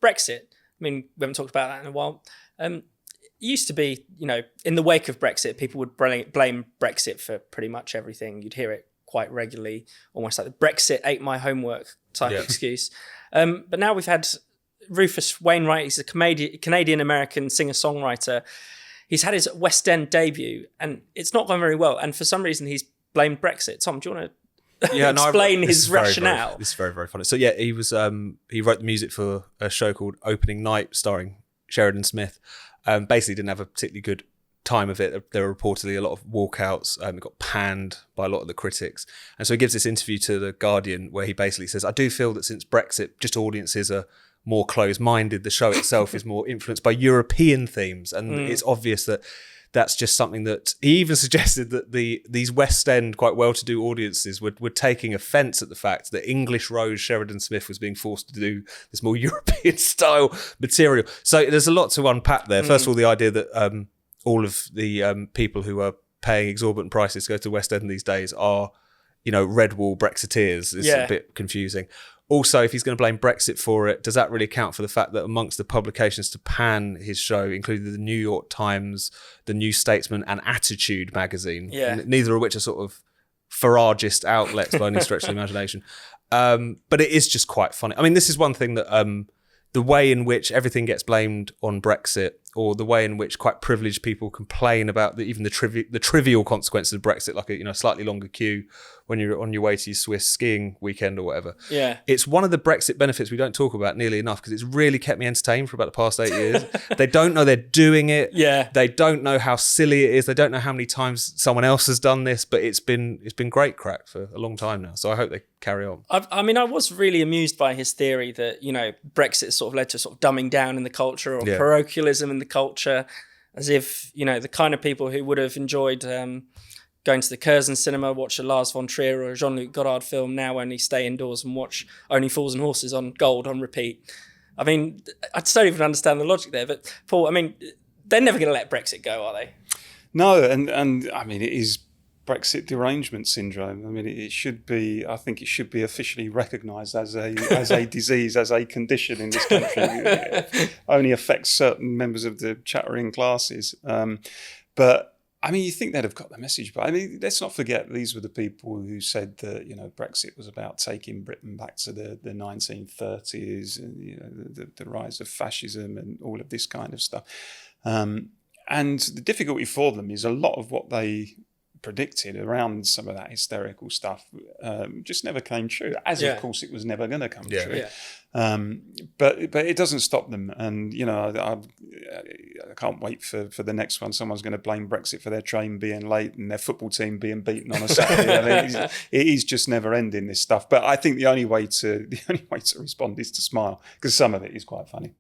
Brexit. I mean, we haven't talked about that in a while. It used to be, in the wake of Brexit, people would blame Brexit for pretty much everything. You'd hear it quite regularly, almost like the Brexit ate my homework type excuse. But now we've had Rufus Wainwright. He's a Canadian-American singer-songwriter. He's had his West End debut, and it's not gone very well. And for some reason, he's blamed Brexit. Tom, do you want to explain his rationale? This is very, very funny. So yeah, he wrote the music for a show called Opening Night, starring Sheridan Smith. Basically didn't have a particularly good time of it. There were reportedly a lot of walkouts. It got panned by a lot of the critics. And so he gives this interview to The Guardian where he basically says, I do feel that since Brexit, just audiences are more closed-minded. The show itself is more influenced by European themes. And it's obvious that that's just something that he even suggested that these West End, quite well-to-do audiences were taking offence at the fact that English Rose Sheridan Smith was being forced to do this more European-style material. So there's a lot to unpack there. First of all, the idea that all of the people who are paying exorbitant prices to go to West End these days are, red wall Brexiteers is a bit confusing. Also, if he's going to blame Brexit for it, does that really account for the fact that amongst the publications to pan his show included the New York Times, the New Statesman and Attitude magazine, neither of which are sort of Farageist outlets by any stretch of the imagination. But it is just quite funny. I mean, this is one thing that the way in which everything gets blamed on Brexit, or the way in which quite privileged people complain about even the trivial consequences of Brexit, like a slightly longer queue when you're on your way to your Swiss skiing weekend or whatever. Yeah. It's one of the Brexit benefits we don't talk about nearly enough because it's really kept me entertained for about the past 8 years. They don't know they're doing it. Yeah. They don't know how silly it is. They don't know how many times someone else has done this, but it's been great crack for a long time now. So I hope they carry on. I was really amused by his theory that, Brexit sort of led to sort of dumbing down in the culture or parochialism in the culture, as if, the kind of people who would have enjoyed going to the Curzon cinema, watch a Lars von Trier or a Jean-Luc Godard film, now only stay indoors and watch Only Fools and Horses on Gold on repeat. I mean, I just don't even understand the logic there. But Paul, they're never going to let Brexit go, are they? No, and it is Brexit derangement syndrome. I think it should be officially recognised as a disease, as a condition in this country. It only affects certain members of the chattering classes. But you think they'd have got the message, but let's not forget these were the people who said that Brexit was about taking Britain back to the 1930s, and the rise of fascism and all of this kind of stuff. And the difficulty for them is a lot of what they predicted around some of that hysterical stuff just never came true, of course it was never going to come true. But it doesn't stop them, and I can't wait for the next one. Someone's going to blame Brexit for their train being late and their football team being beaten on a Saturday. It is just never ending, this stuff. But I think the only way to respond is to smile, because some of it is quite funny.